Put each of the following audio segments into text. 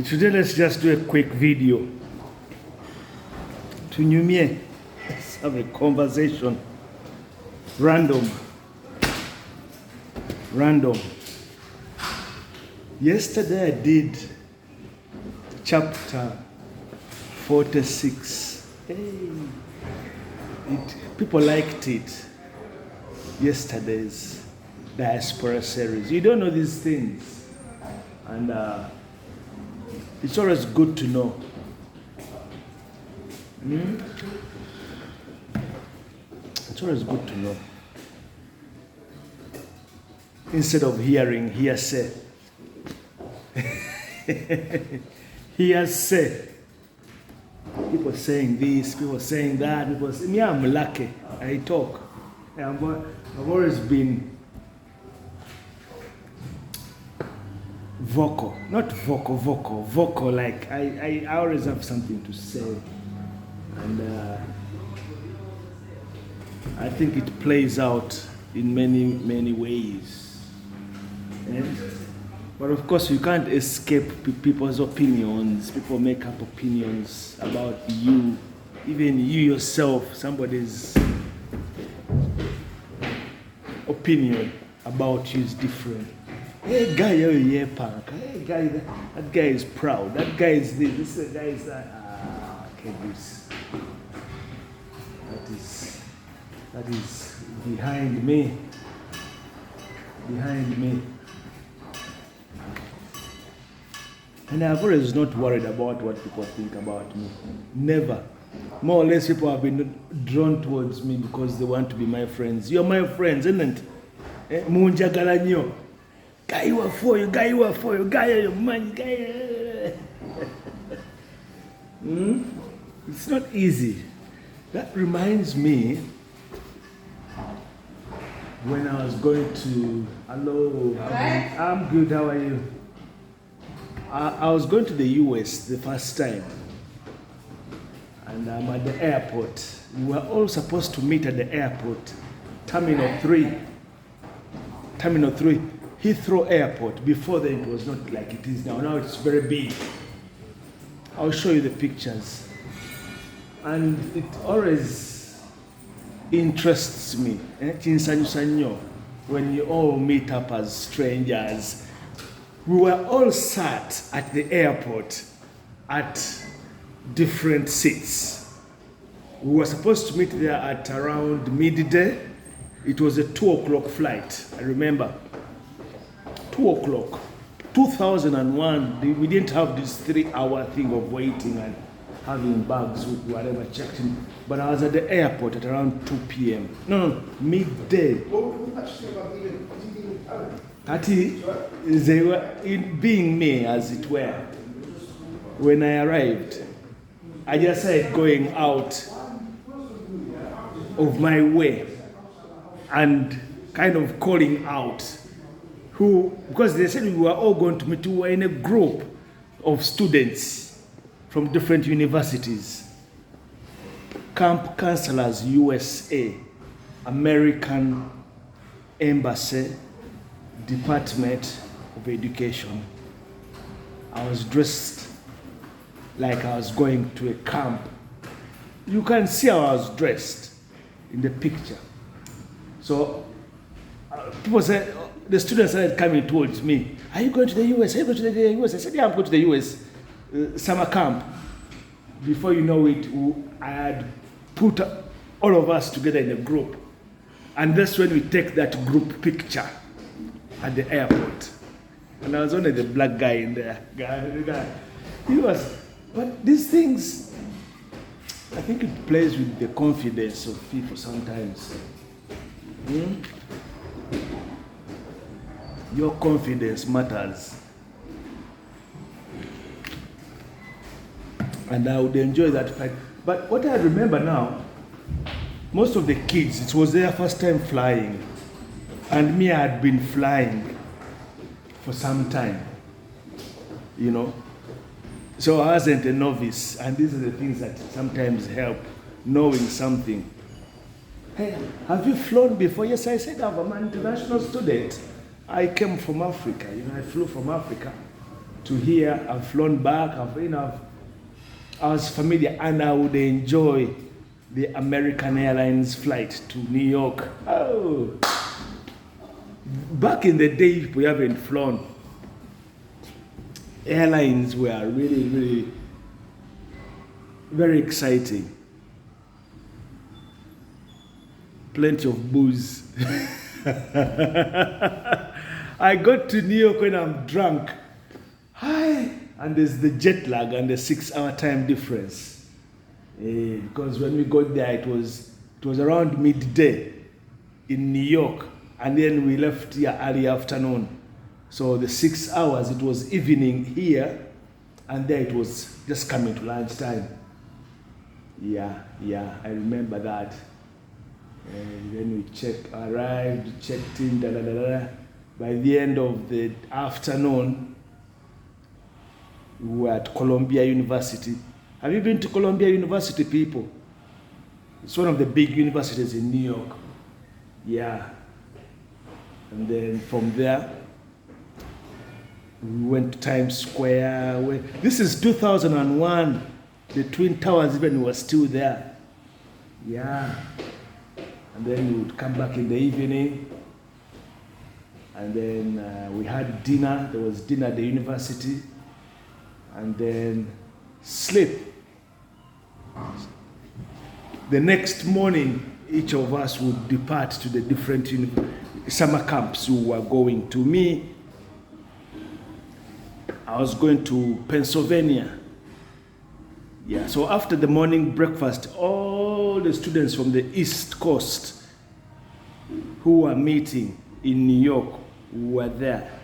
Today, let's just do a quick video. Tunyumie, let's have a conversation. Random. Yesterday, I did chapter 46. People liked it. Yesterday's Diaspora series. You don't know these things. And it's always good to know. It's always good to know. Instead of hearing hearsay. Hearsay. People saying this, people saying that. People say, me, I'm lucky. I talk. I've always been vocal. Not vocal. Like I always have something to say. And I think it plays out in many ways. But of course, you can't escape people's opinions. People make up opinions about you. Even you yourself, somebody's opinion about you is different. Hey, guy, you're punk. Hey, guy, that guy is proud. That guy is this. This guy is that. Okay, this. That is behind me. And I've always not worried about what people think about me. Never. More or less, people have been drawn towards me because they want to be my friends. You're my friends, isn't it? Munjagala nyo. Guy, you are for you. Guy, your man. Guy. It's not easy. That reminds me when I was going to, hello, I'm good, how are you? I was going to the US the first time, and I'm at the airport. We were all supposed to meet at the airport, Terminal 3, Heathrow Airport. Before then, it was not like it is now. Now it's very big. I'll show you the pictures. And it always interests me, when you all meet up as strangers. We were all sat at the airport at different seats. We were supposed to meet there at around midday. It was a 2 o'clock flight, I remember. 2 o'clock. 2001, we didn't have this 3-hour thing of waiting and having bags with whatever checked in. But I was at the airport at around 2 p.m. No, midday. They were being me, as it were. When I arrived, I just started going out of my way and kind of calling out because they said we were all going to meet. We were in a group of students from different universities. Camp Counselors USA, American Embassy, Department of Education. I was dressed like I was going to a camp. You can see how I was dressed in the picture. So people said, the students started coming towards me. Are you going to the US? Are you going to the US? I said, yeah, I'm going to the US summer camp. Before you know it, I had put all of us together in a group. And that's when we take that group picture at the airport. And I was only the black guy in there. He was, but these things, I think it plays with the confidence of people sometimes. Your confidence matters. And I would enjoy that fact. But what I remember now, most of the kids, it was their first time flying. And me, I had been flying for some time, So I wasn't a novice, and these are the things that sometimes help, knowing something. Hey, have you flown before? Yes, I said I'm an international student. I came from Africa, I flew from Africa. to here. I've flown back. I was familiar, and I would enjoy the American Airlines flight to New York. Oh, back in the day, we haven't flown. Airlines were really, really very exciting. Plenty of booze. I got to New York when I'm drunk. Hi. And there's the jet lag and the 6-hour time difference. Because when we got there, it was around midday in New York. And then we left here early afternoon. So the 6 hours, it was evening here. And there it was just coming to lunchtime. Yeah, I remember that. And then we arrived, checked in, By the end of the afternoon, we were at Columbia University. Have you been to Columbia University, people? It's one of the big universities in New York. Yeah. And then from there, we went to Times Square. This is 2001. The Twin Towers even were still there. Yeah. And then we would come back in the evening. And then we had dinner. There was dinner at the university. And then sleep. The next morning, each of us would depart to the different summer camps we were going to. Me, I was going to Pennsylvania. Yeah, so after the morning breakfast, all the students from the East Coast who were meeting in New York were there.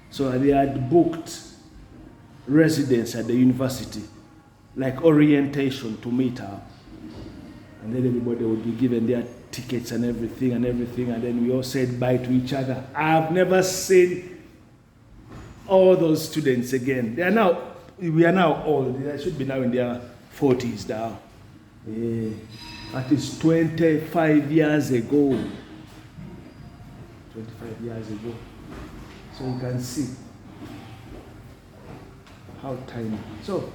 So they had booked residence at the university, like orientation to meet up. And then everybody would be given their tickets and everything, and then we all said bye to each other. I've never seen all those students again. We are now old. They should be now in their 40s now. That is 25 years ago. 25 years ago. So you can see how tiny. So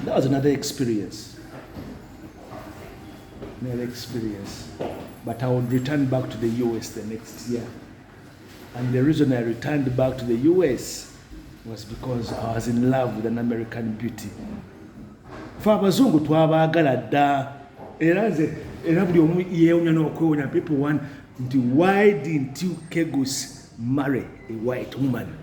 that was another experience. But I would return back to the US the next year. And the reason I returned back to the US was because I was in love with an American beauty. For abazungu twabagala dda era buli omu yeewunya n'okwewonya. People want, why didn't you Kegus marry a white woman?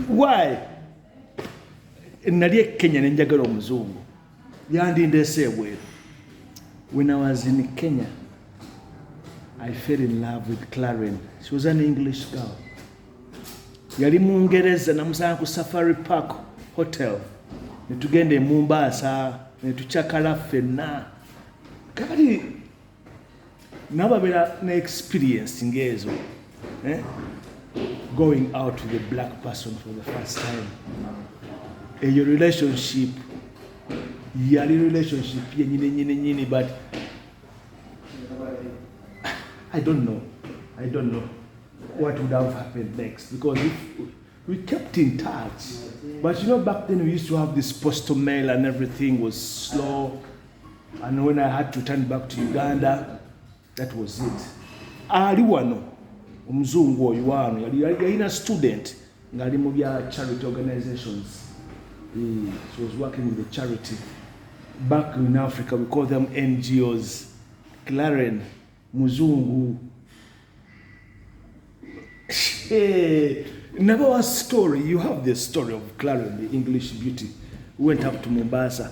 Why? Nali Kenya nenjagala omuzungu. Yandindeese ebweru. When I was in Kenya, I fell in love with Claren. She was an English girl. Yali Mungereza namusanga ku Safari Park Hotel. Netugenda e Mombasa, netukyakala ffenna. Kati nababeera ne experience ngezo. Going out with a black person for the first time. Your relationship, yali relationship nyini, but I don't know what would have happened next, because we kept in touch. But back then we used to have this postal mail and everything was slow. And when I had to return back to Uganda, that was it. Ali wano omuzungu oyo wano yalina student ngali mu bya charity organizations. She was working with the charity. Back in Africa, we call them NGOs. Claren, Muzungu. Never was story. You have the story of Claren, the English beauty. We went up to Mombasa.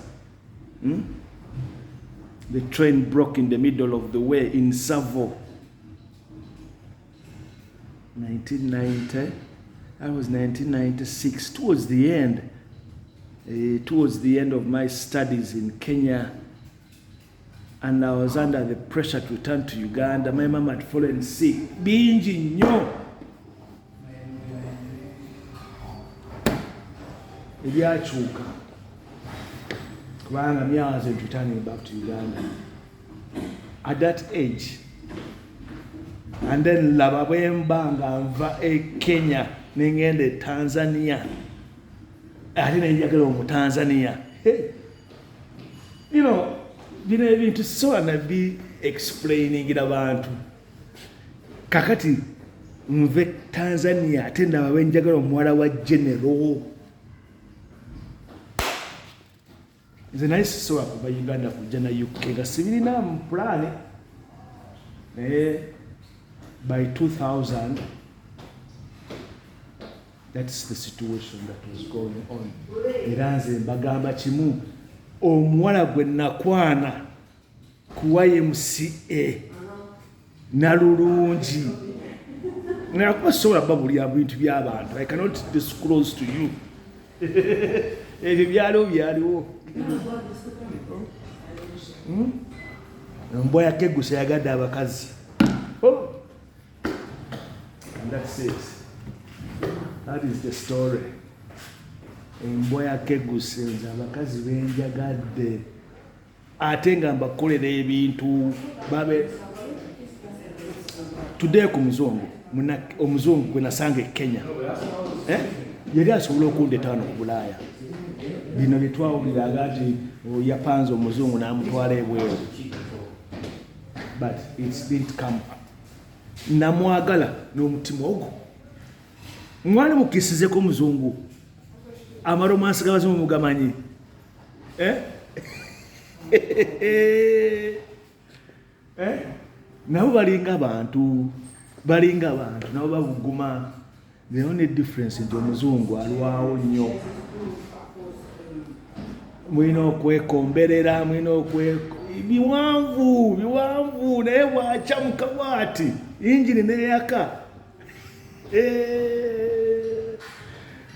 The train broke in the middle of the way in Savo. 1990. That was 1996. Towards the end of my studies in Kenya, and I was under the pressure to return to Uganda. My mom had fallen sick. Bingi nnyo. Ebyakyuka. Kubanga I wasn't returning back to Uganda. at that age. And then laba bwembanga nva Kenya nengende Tanzania. Ate nenjagala mu Tanzania. Hey. You know, bino ebintu so anabi explaining it abantu. Kakati nve Tanzania ate ndaba bwenjagala omuwala wa general. It's a nice story about Uganda kujja na UK nga sibirina mu plan. By 2000, that's the situation that was going on. Iranze mbagamba kimu omuwala gwe nakwana ku YMCA nalulungi nakubasobola babulya bintu by'abantu. I cannot disclose to you. Ebyo byaliwo embwa yakegusa yagadde abakazi. And that's it. That is the story. Embwa yakeguse nze abakazi benjagadde ate nga mbakolera ebintu babe today ku muzungu omuzungu gwe nasanga e Kenya yali asobola okundetaano ku Bulaaya. Bino bye twawuliraga nti yapanze omuzungu n'amutwala ebweru, but it didn't come up. Namwagala n'omutima ogwo mwana mukisizeko omuzungu amaromansi g'abazungu mugamanyi nabo balinga abantu nabo babuguma. The only difference nti omuzungu alwawo nnyo. Mwina okwekomberera, mwina biwanvu naye bwakya mu kawaati injini neyaka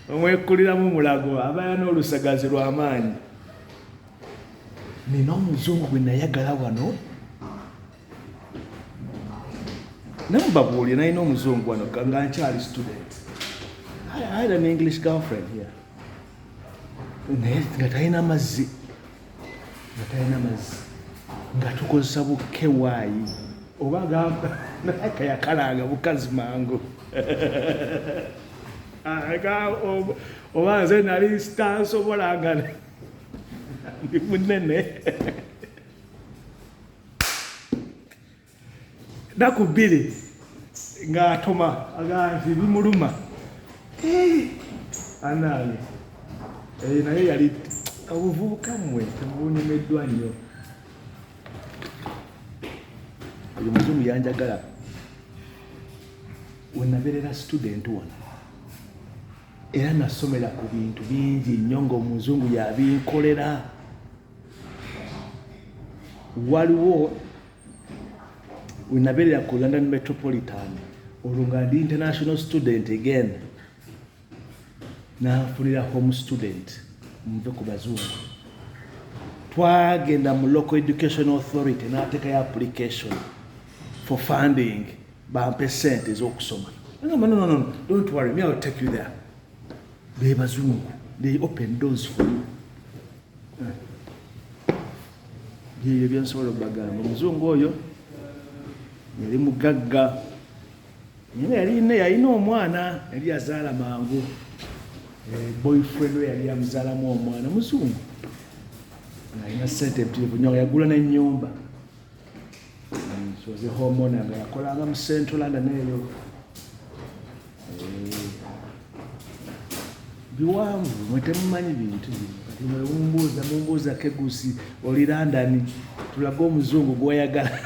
omwekuliramu mulago abaana n'olusagazi lw'amaanyi. Nina omuzungu gwe nayagala wano namubabuulira nalina omuzungu wano nga nkyali student. I had an English girlfriend here. Nga talina mazzi nga tukozesa bukewaayi oba gamba naka yakalanga bukazi mangu oba nze nali sitansobolanga ndi munene nakubiri ng'atoma aganti bimuluma anange naye yali obuvubuka mmwe tebunyemeddwa nnyo. Oyo muzungu yanjagala wenabeerera student wano era nasomera ku bintu bingi nnyo ng'omuzungu yabinkolera. Waliwo wenabeerera ku London Metropolitan olwo nga ndi international student again nafunira home student muve ku bazungu. Twagenda mu local education authority n'ateekayo application for funding bampe sente ez'okusoma. No, don't worry, me I'll take you there. Be bazungu, they open doors for you. Byebyo byensobola okubagamba. Omuzungu oyo yali mugagga yalina omwana yali azaala mangu. Boyfriend we yali amuzaalamu omwana muzungu alina sente ebitiivu nnyo yagula n'ennyumba. She was a homeowner nga yakolanga mu Central London eyo. Biwanvu mwe temumanyi bintu kati mumbuuza kegusi oli London tulaga omuzungu gw'oyagala.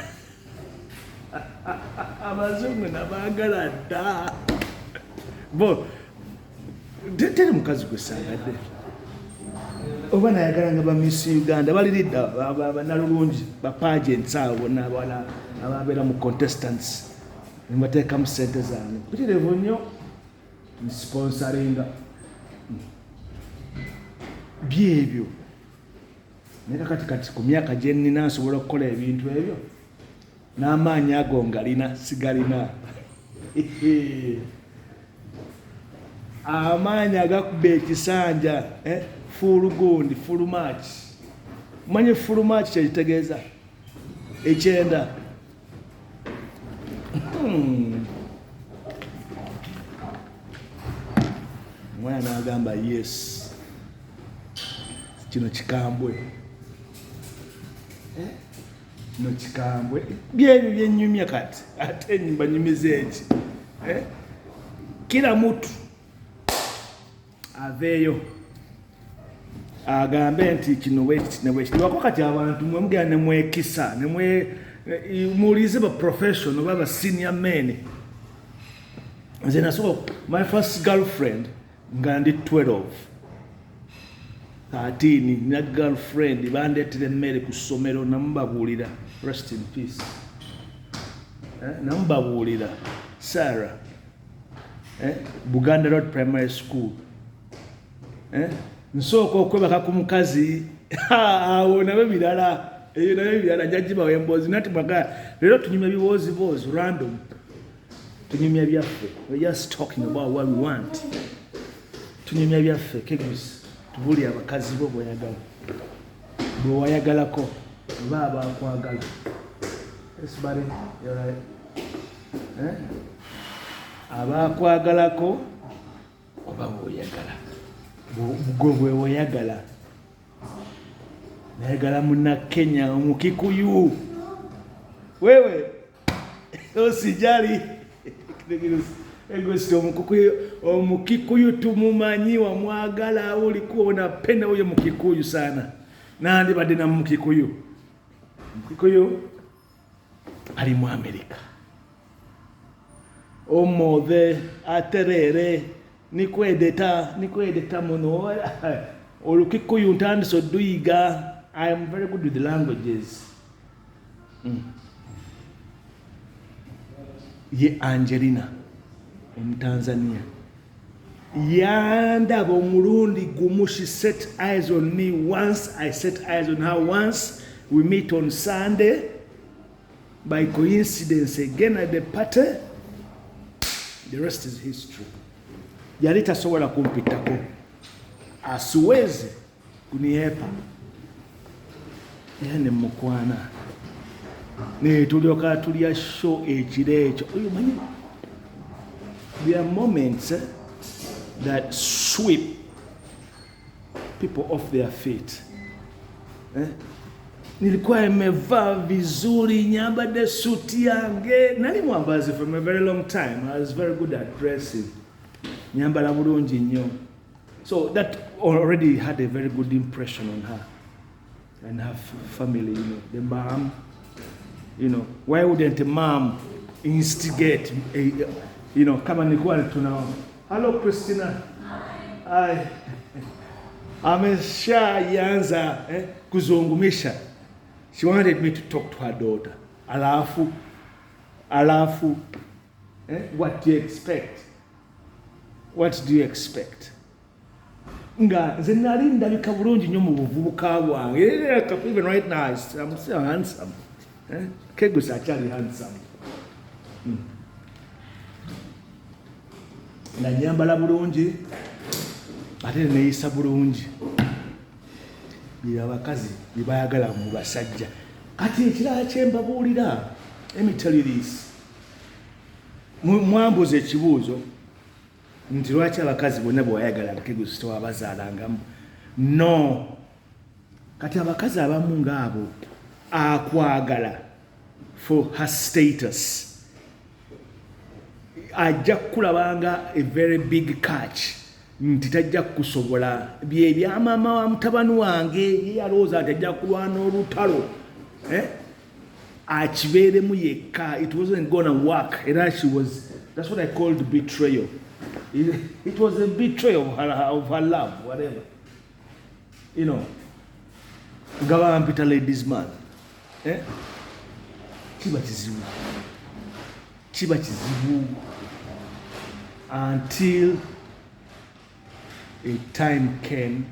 Abazungu nabaagala dda bo tere mukazi gwe saagadde oba nayagala nga Miss Uganda baliridda banalulungi bapagents abo bonna ababeera mu contestants nebateekamu sente zaabwe bitirevu nnyo sponsoringa byebyo. Naye kati ku myaka gye nnina nsobola okukola ebintu ebyo n'amaanyi ago ngalina sigalina. Amaanyi agakuba ekisanja full gundi full match. Manyi full match kyekitegeeza ekyenda. Omwana n'agamba yes, kino kikambwe, kino kikambwe, byebyo byennyumya kati, ate mbanyumiza eki. Kila mutu aveeyo agambe nti kino bwekiti ne bwekiti. Wako kati abantu mwe mugenda ne mwekisa ne muwulirize ba professional oba ba senior men. Nze nasooka my first girlfriend nga ndi 12 13 na girlfriend bandeetera emmere ku ssomero namubabuulira, rest in peace, namubabuulira Sarah, Buganda Road Primary School. Nsooka okwebaka ku mukazi awo nabyo birala, eyo nabyo birala, jjajibawo emboozi nati mwagala leero tunyumya ebibooziboozi random, tunyumya byaffe, we're just talking about what we want. Tunyumya byaffe kegusi, tubuli abakazi bo bw'oyagala, bwe wayagalako oba abakwagala. Everybody, you're right. Abakwagalako oba bw'oyagala, gwe bwe wayagala. Nayagala Munnakenya Omukikuyu, wewe osijali egosi Omukikuyu tumumanyi, wamwagala, olikuwa unapenda huyo Mukikuyu sana. Nandi badde na Mukikuyu? Mukikuyu ali mu Amerika. Omothe aterere nikwedeta muno Olukikuyu ntandise oduyiga. I am very good with the languages. Ye Angelina Tanzania yandaba omulundi gumu. She set eyes on me once, I set eyes on her once. We meet on Sunday by coincidence again at the party. The rest is history. Yali tasobola kumpitako, asiwezi kuniepa, yane mukwana ne tulyoka tulya show ekiro ekyo. Oyo manyi, there are moments that sweep people off their feet. Nilikuwa nimevaa vizuri, nyambade suti yange, nali mwambazi from a very long time. I was very good at dressing. Nyambala bulungi nnyo. So that already had a very good impression on her and her family, you know. The mom, you know, why wouldn't a mom instigate, you know, kama nilikuwa tuna, hello Christina. Hi. Ameshaanza kuzungumisha. She wanted me to talk to her daughter. Alafu, what do you expect? What do you expect? Nga nze nali ndabika bulungi nnyo mu buvubuka bwange. Even right now, I'm still handsome. Kegusa akyali handsome. Nga nyambala bulungi, ate neeyisa bulungi. Bye abakazi bye bayagala mu basajja. Kati ekirala kye mbabuulira, let me tell you this. Mwambuza ekibuuzo nti lwaki abakazi bonna bwayagala Kegusi tewabazaalangamu. No. Kati abakazi abamu ngaabo akwagala for her status, ajja kulabanga a very big catch nti tajja kusobola bye bya mama wa mutabani wange yalooza nti ajja kulwana olutalo akibeeremu yekka. It wasn't gonna work. Era she was, that's what I called betrayal. It was a betrayal of her love, whatever. You know, Gava Peter ladies man. Chiba chizibu. Until a time came,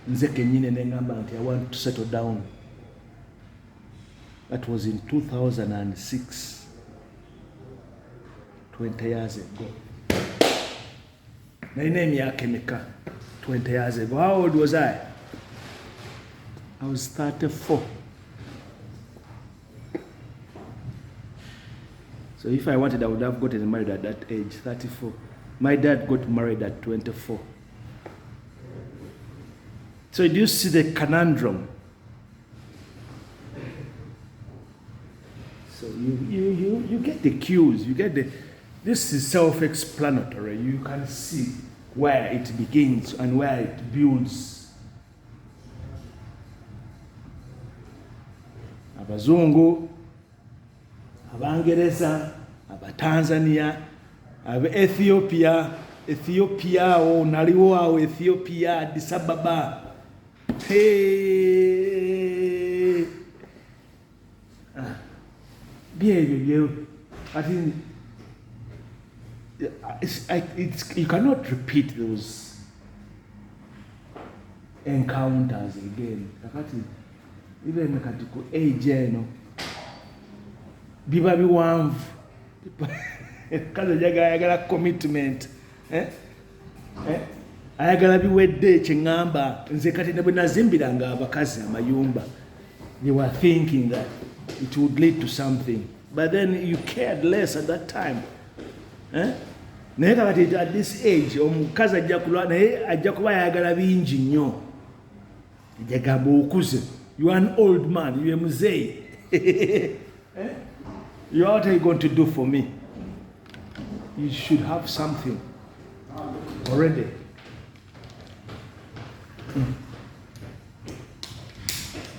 nze kenyine nengamba nti I want to settle down. That was in 2006, 20 years ago. Nalina emyaka emeka 20 years ago. How old was I? I was 34. So if I wanted, I would have gotten married at that age, 34. My dad got married at 24. So do you see the conundrum? So you get the cues, this is self-explanatory. You can see where it begins and where it builds. Abazungu, Abangereza, Abatanzania, Ethiopia, naliwo Ethiopia, Addis Ababa. Hey. I think you cannot repeat those encounters again. Even ku age eno biba biwanvu kaza ayagala commitment ayagala biwedde ekyeŋŋamba nze kati ne bwe nazimbiranga abakazi amayumba, they were thinking that it would lead to something, but then you cared less at that time. Naye kakati at this age omukazi ajja kulwa naye ajja kuba ayagala bingi nnyo, ajagamba okuze. You are an old man, you are muzeyi. What are you going to do for me? You should have something already.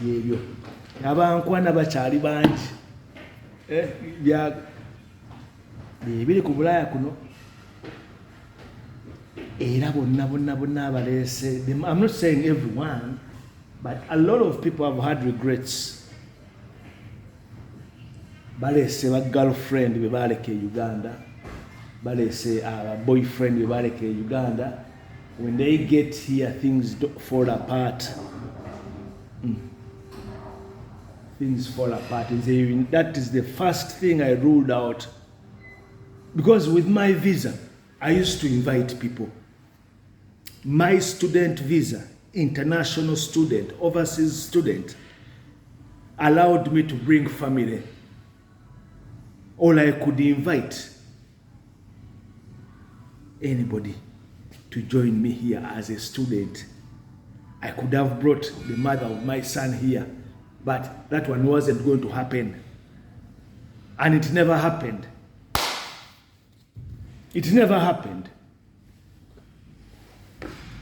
Yebyo abankwana bakyali bangi biri ku Bulaaya kuno era bonna abaleese. I'm not saying everyone, but a lot of people have had regrets. Balese ba girlfriend be baleke Uganda, balese boyfriend be baleke Uganda. When they get here, things fall apart. Things fall apart. That is the first thing I ruled out. Because with my visa, I used to invite people. My student visa, international student, overseas student, allowed me to bring family. Or I could invite anybody to join me here as a student. I could have brought the mother of my son here, but that one wasn't going to happen. And it never happened. It never happened.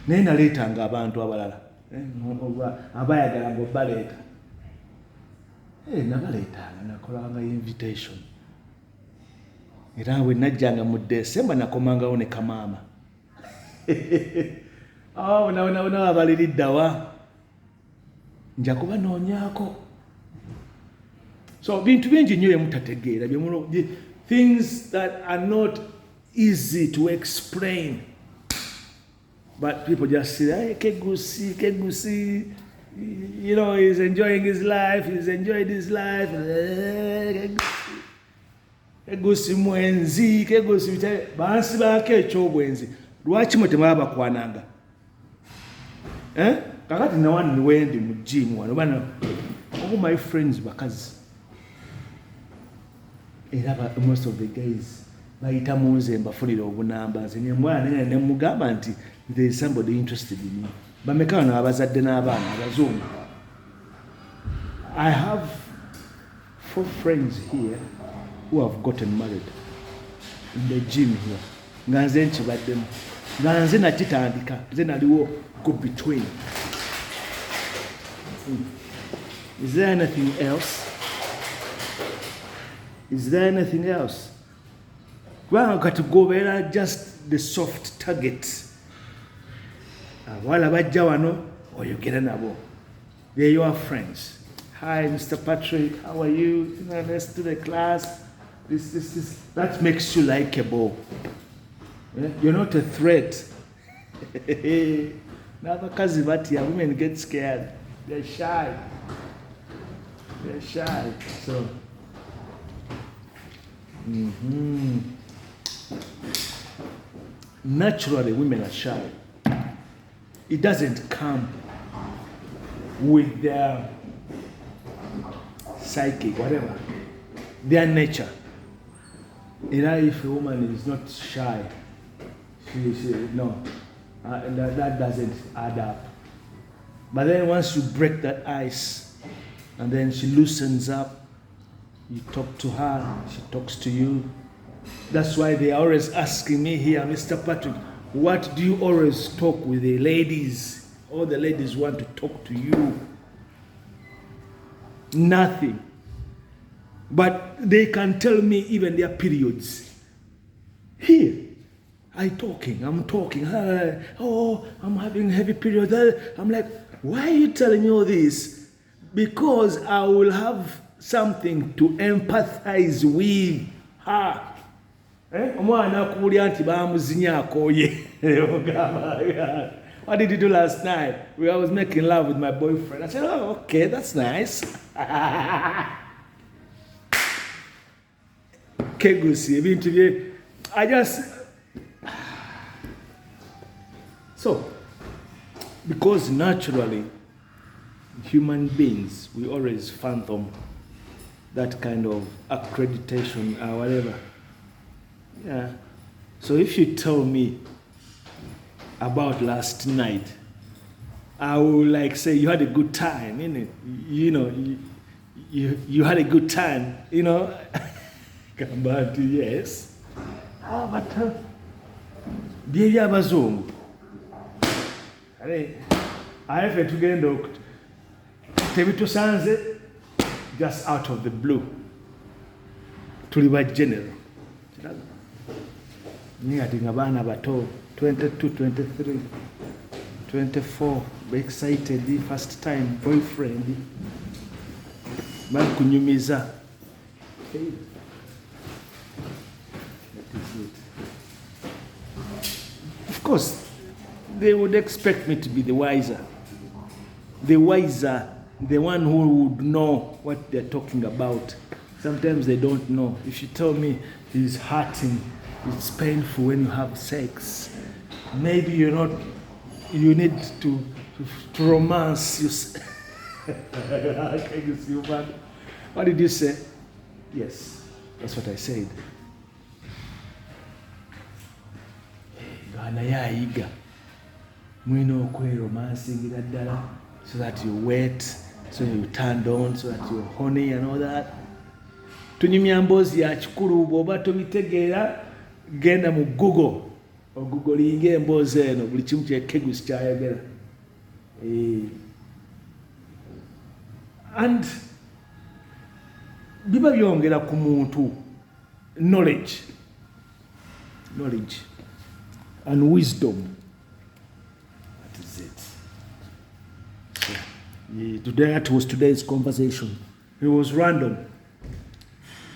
Naye naleetanga abantu abalala abayagala ng'obaleeta. Nabaleetanga, nakolanga invitation. Era bwe najjanga mu December nakomangawo ne kamaama. Bona abaliriddawa nja kubanoonyaako. So bintu bingi nnyo byemutategeera, things that are not easy to explain. But people just say, hey, Kegusi, you know, he's enjoying his life, he's enjoyed his life. Kegusi mwenzi, Kegusi bansi baake ekyobwenzi. Lwaki mwe temwaba bakwananga? Kakati na wano niwendi mu gym wano bana all my friends bakazi. Era most of the guys bayita munze mbafunira obunamba. Nze ne mwana ne mugamba nti there is somebody interested in me. Bameka bano abazadde n'abaana abazungu. I have 4 friends here who have gotten married in the gym here. Nga nze nkibaddemu. Nga nze nakitandika. Nze naliwo go between. Is there anything else? Is there anything else? Well, got to go where just the soft target. While abajja wano, or you get nabo. They're your friends. Hi, Mr. Patrick, how are you? Let's do the class. This. That makes you likable. Yeah? You're not a threat. Now, because women get scared. They're shy. So, naturally, women are shy. It doesn't come with their psychic, whatever, their nature. If a woman is not shy, no, that doesn't add up. But then once you break that ice, and then she loosens up, you talk to her, she talks to you. That's why they are always asking me here, Mr. Patrick, what do you always talk with the ladies? All the ladies want to talk to you. Nothing. But they can tell me even their periods. Here, I'm talking. Oh, I'm having heavy periods. I'm like, why are you telling me all this? Because I will have something to empathize with her. What did you do last night? I was making love with my boyfriend. I said, oh, okay, that's nice. So, because naturally, human beings, we always fathom that kind of accreditation or whatever. Yeah. So if you tell me about last night, I will like say you had a good time, innit? You had a good time, Come back to yes. But abazungu. I have to get doctor. Tebitusanze just out of the blue. Tuliba general. Ngati ngabana bato 22, 23, 24, be excited the first time boyfriend. Kunyumiza. Okay. That is it. Of course, they would expect me to be the wiser. The wiser, the one who would know what they're talking about. Sometimes they don't know. If you tell me it's hurting, it's painful when you have sex, maybe you need to romance. What did you say? Yes, that's what I said. So that you wet, so you turned on, so that you're horny and all that. Tunyumya mbozi ya chikuru bwoba tobitegeera genda mu Google ogugolinga emboozi eno buli kimu kyekegusi kyayogera. And biba byongera ku muntu knowledge and wisdom. That is it. So, that was today's conversation. It was random.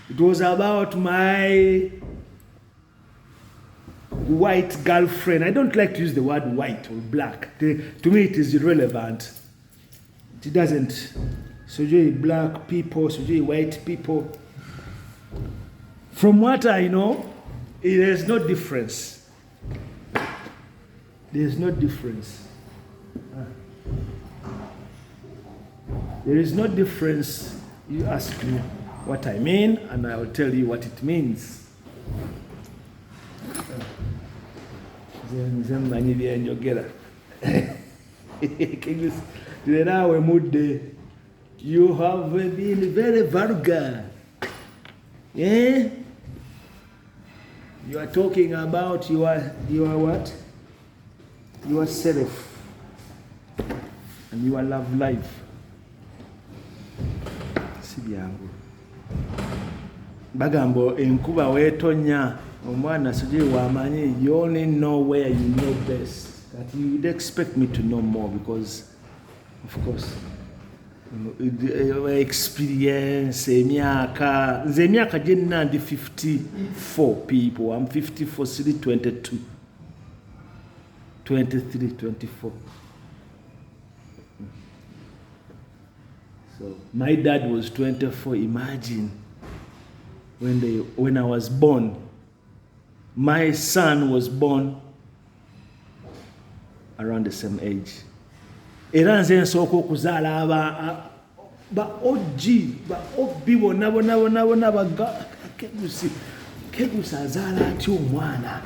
It was about my white girlfriend. I don't like to use the word white or black. To me, it is irrelevant. It doesn't. So, black people, so white people. From what I know, there is no difference. There is no difference. There is no difference. You ask me what I mean, and I will tell you what it means. You have been very vulgar. Yeah? You are talking about your what? Yourself and your love life. Sibyangu. Bagambo enkuba wetonya omwana sije wamanyi, you only know where you know best. That you would expect me to know more because, of course, experience, emyaka jenna ndi 54 people. I'm 54, 22, 23, 24. So my dad was 24. Imagine when I was born. My son was born around the same age. Era nze nsooka okuzaala ba OG, ba OB bonna Kegusa azaala atya omwana.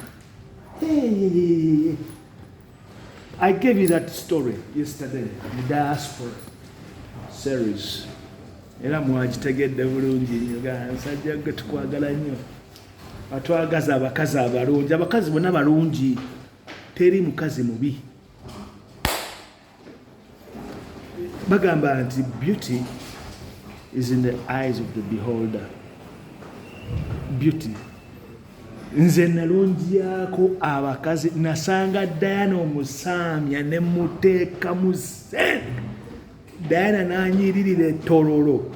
Hey. I gave you that story yesterday, the Diaspora series. Era mwagitegedde bulungi nnyo gansajja gwe tukwagala nnyo. Atwagaza abakazi abalungi. Abakazi bonna balungi. Teri mukazi mubi. Bagamba nti beauty is in the eyes of the beholder. Beauty. Nze nalongyako abakazi nasanga Diana omusamya ne muteeka mu ssente. Diana nanyiririra etololo.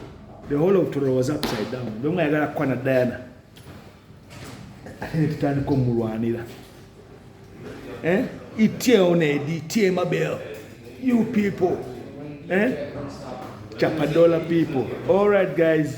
The whole of Tororo was upside down. Don't ayagala kukola na Diana. Ate tutandika omulwanira. Itie Onedi, itie Mabel. You people. Chapadola people. All right, guys.